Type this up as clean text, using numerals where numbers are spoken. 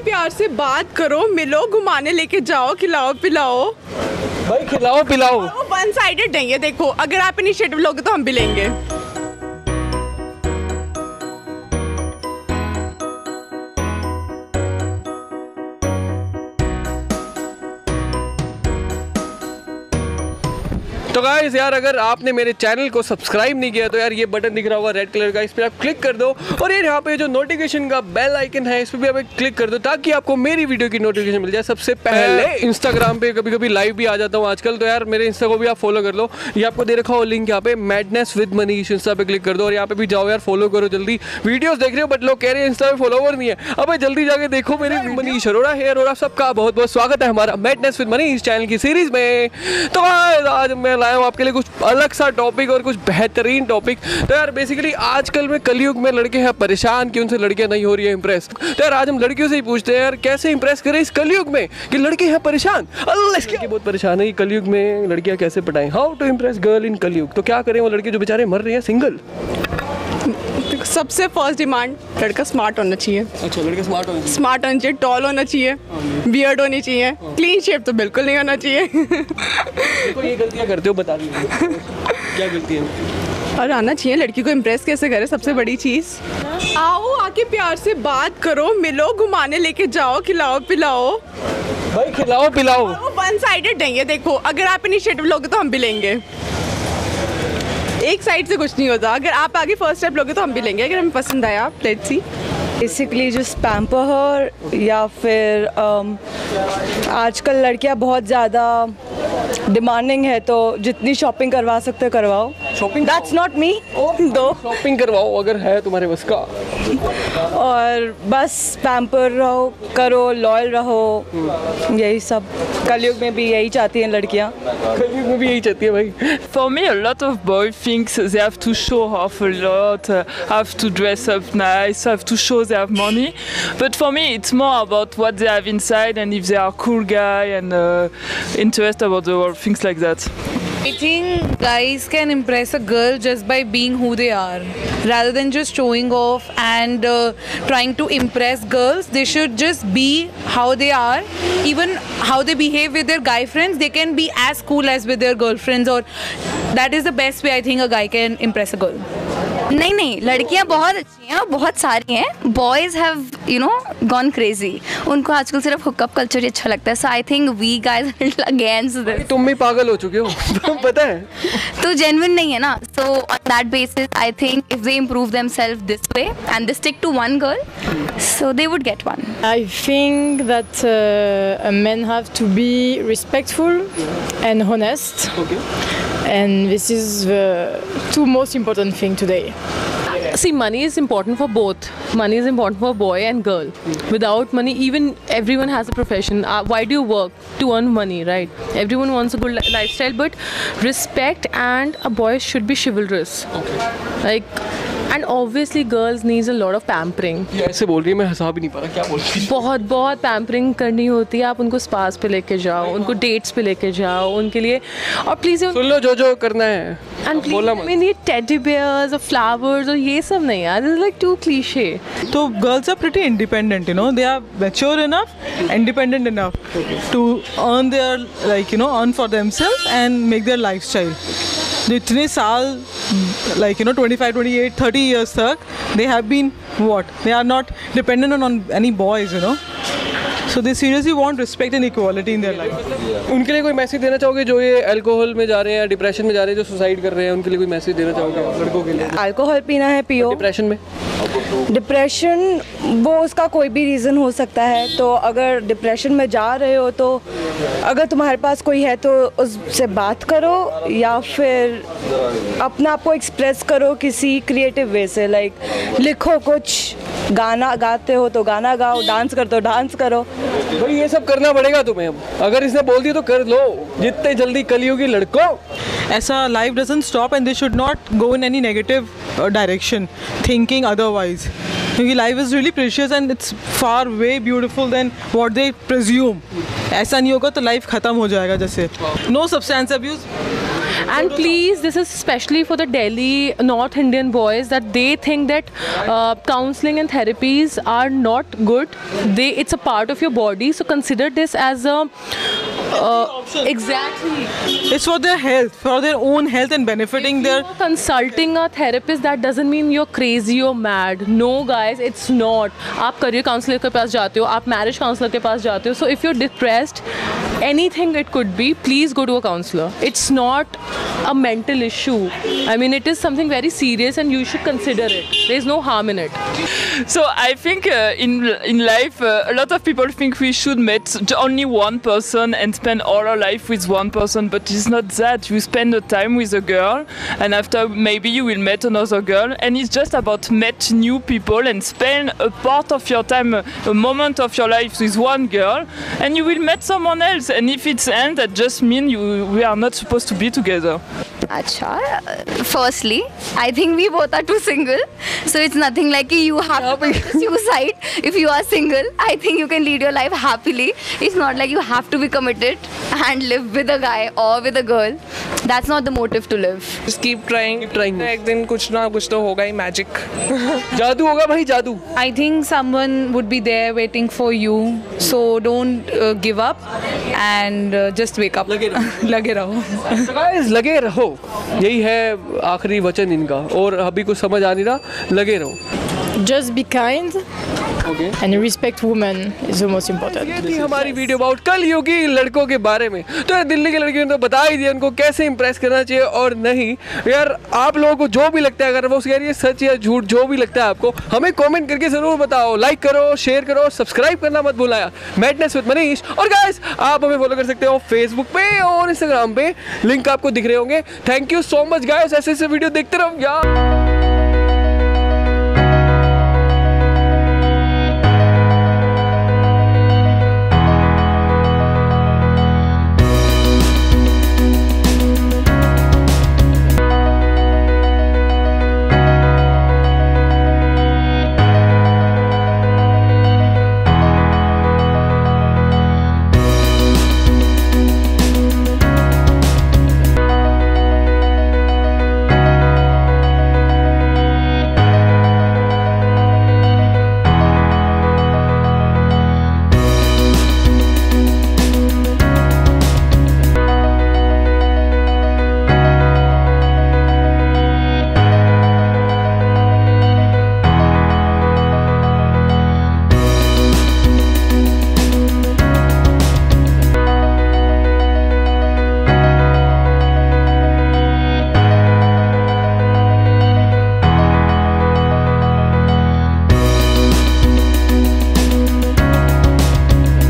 प्यार से बात करो, मिलो, घुमाने लेके जाओ, खिलाओ पिलाओ। भाई खिलाओ पिलाओ। वो वन साइडेड नहीं है, देखो अगर आप इनिशिएटिव लोगे तो हम भी लेंगे। तो गाइस यार, अगर आपने मेरे चैनल को सब्सक्राइब नहीं किया तो यार ये बटन दिख रहा होगा रेड कलर का, इस पर आप क्लिक कर दो। और यार यहाँ पे जो नोटिफिकेशन का बेल आइकन है इस पर भी आप क्लिक कर दो ताकि आपको मेरी वीडियो की नोटिफिकेशन मिल जाए सबसे पहले। इंस्टाग्राम पे कभी कभी लाइव भी आ जाता हूँ आजकल, तो यार मेरे इंस्टा को भी आप फॉलो कर लो। ये आपको दे रखा हो लिंक यहाँ पे, मैडनेस विद मनीष, इंस्टा पे क्लिक कर दो और यहाँ पे भी जाओ यार, फॉलो करो जल्दी। वीडियोस देख रहे हो बट लोग कह रहे हैं इंस्टा पे फॉलोवर नहीं है, अब जल्दी जाके देखो मेरे मनीष अरोड़ा हेयर अरोड़ा। सबका बहुत बहुत स्वागत है हमारा मैडनेस विद मनीष चैनल की सीरीज में। तो आज मैं लाया हूँ आपके लिए कुछ अलग सा टॉपिक और कुछ बेहतरीन टॉपिक। तो यार बेसिकली आजकल में कलयुग में लड़के हैं परेशान कि उनसे लड़कियां नहीं हो रही है इंप्रेस। तो यार आज हम लड़कियों से ही पूछते हैं यार कैसे इंप्रेस करें इस कलयुग में कि लड़के हैं परेशान। लड़के बहुत परेशान है कलयुग में, लड़कियां कैसे पटाएं, how to impress girl in Kalyug. तो क्या करें वो लड़के जो बेचारे मर रहे हैं सिंगल। सबसे फर्स्ट डिमांड, लड़का स्मार्ट होना चाहिए। अच्छा, लड़का स्मार्ट होना चाहिए, स्मार्ट होना चाहिए, टॉल होना चाहिए, बियर्ड होनी चाहिए, क्लीन शेप तो बिल्कुल नहीं होना चाहिए। देखो ये गलतियां करते हो, बता दीजिए क्या गलती है। और आना चाहिए, लड़की को इम्प्रेस कैसे करे, सबसे बड़ी चीज़। आओ आके प्यार से बात करो, मिलो, घुमाने लेके जाओ, खिलाओ पिलाओ। भाई खिलाओ पिलाओ। वो वन साइडेड नहीं है, देखो अगर आप इनिशिएटिव लोगे तो हम भी लेंगे। एक साइड से कुछ नहीं होता, अगर आप आगे फर्स्ट स्टेप लोगे तो हम भी लेंगे, अगर हमें पसंद आया। Let's see. बेसिकली जो पैम्पर हर, या फिर आजकल लड़कियां बहुत ज़्यादा डिमांडिंग है, तो जितनी शॉपिंग करवा सकते हो करवाओ। शॉपिंग दैट्स नॉट मी दो। शॉपिंग करवाओ अगर है तुम्हारे बस का। और बस पैम्पर रहो, करो, लॉयल रहो, यही सब कलयुग में भी यही चाहती हैं लड़कियां। कलयुग में भी यही चाहती है भाई। For me, a lot of boys think they have to show off a lot, have to dress up nice, have to show they have money. But for me, it's more about what they have inside and if they are a cool guy and interest about the world, things like that. I think guys can impress a girl just by being who they are, rather than just showing off and trying to impress girls. They should just be how they are. Even how they behave with their guy friends, they can be as cool as with their girlfriends, or that is the best way I think a guy can impress a girl. नहीं नहीं, लड़कियां बहुत अच्छी हैं और बहुत सारी हैं। बॉयज़ हैव गॉन क्रेजी, उनको आजकल सिर्फ हुकअप कल्चर ही अच्छा लगता है। So I think we guys against this. तुम भी पागल हो चुके हो पता है, तो जेन्युइन नहीं है ना। So on that basis I think if they improve themself this way and they stick to one girl, so they would get one. I think that men have to be respectful and honest. Okay. And this is the two most important thing today. See, money is important for both. Money is important for boy and girl. Without money, even everyone has a profession. Why do you work? To earn money, right? Everyone wants a good lifestyle, but respect, and a boy should be chivalrous. Okay. Like, and obviously girls needs a lot of pampering. ये ऐसे बोल रही है, मैं हंसा भी नहीं पा रहा, क्या बोल रही है। बहुत बहुत पैम्परिंग करनी होती है। आप उनको स्पास पे लेके जाओ, उनको डेट्स पे लेके जाओ, उनके लिए। और प्लीज़ सुन लो जो करना है एंड बोला प्लीज, I mean, ये टेडी बेयर्स और फ्लावर्स और ये सब नहीं यार, this is like too cliche. So girls are pretty independent, they are mature enough, independent enough to earn their, earn for themselves and make their lifestyle. जो इतने साल 25, 28, 30 years तक they have been they are not dependent on any boys, so they seriously want respect and equality in their life. उनके लिए कोई message देना चाहोगे जो ये अल्कोहल में जा रहे हैं, डिप्रेशन में जा रहे हैं, जो सुसाइड कर रहे हैं, उनके लिए कोई मैसेज देना चाहोगे लड़कों के लिए? अल्कोहल पीना है पियो। डिप्रेशन में डिप्रेशन वो उसका कोई भी रीज़न हो सकता है, तो अगर डिप्रेशन में जा रहे हो तो अगर तुम्हारे पास कोई है तो उससे बात करो, या फिर अपना आप को एक्सप्रेस करो किसी क्रिएटिव वे से। लाइक लिखो कुछ, गाना गाते हो तो गाना गाओ, डांस करते हो डांस करो। भाई ये सब करना पड़ेगा तुम्हें, अब अगर इसने बोल दिया तो कर लो जितने जल्दी कलयुगी लड़कों। ऐसा life doesn't stop and they should not go in any negative direction thinking otherwise, क्योंकि life is really precious and it's far way beautiful than what they presume. ऐसा नहीं होगा तो life ख़त्म हो जाएगा जैसे। No substance abuse. And please, this is especially for the Delhi North Indian boys, that they think that counseling and therapies are not good. It's a part of your body, so consider this as a exactly. It's for their health, for their own health and benefiting their. Consulting a therapist, that doesn't mean you're crazy or mad. No guys, it's not. आप career counselor के पास जाते हो, आप marriage counselor के पास जाते हो. So if you're depressed, anything it could be, please go to a counselor. It's not a mental issue. I mean, it is something very serious and you should consider it. There's no harm in it. So I think in life, a lot of people think we should meet only one person and spend all our life with one person, but it's not that. You spend the time with a girl, and after maybe you will meet another girl, and it's just about meet new people and spend a part of your time, a moment of your life with one girl, and you will meet someone else. And if it's end, that just means we are not supposed to be together. Acha, firstly, I think we both are too single, so it's nothing like you have to commit suicide if you are single. I think you can lead your life happily. It's not like you have to be committed and live with a guy or with a girl. That's not the motive to live. Just keep trying. एक दिन कुछ ना कुछ तो होगा ही, magic. जादू होगा भाई, जादू. I think someone would be there waiting for you, so don't give up and just wake up. लगे रहो. So guys, लगे रहो, यही है आखिरी वचन इनका. और अभी कुछ समझ आ नहीं रहा, लगे रहो. Just be kind. Okay. And respect women is the most important. ये थी हमारी वीडियो अबाउट कलयुगी लड़कों के बारे में. तो यार दिल्ली के लड़कियों ने तो बता ही दिया उनको कैसे इंप्रेस करना चाहिए और नहीं. यार आप लोगों को जो भी लगता है, अगर वो यार ये सच या झूठ जो भी लगता है आपको, हमें कमेंट करके जरूर बताओ. लाइक करो, शेयर करो, सब्सक्राइब करना मत भूलना यार. Madness with Manish. और गाइस आप हमें फॉलो कर सकते हो फेसबुक पे और इंस्टाग्राम पे, लिंक आपको दिख रहे होंगे. Thank you so much guys, ऐसे वीडियो देखते रहो यार.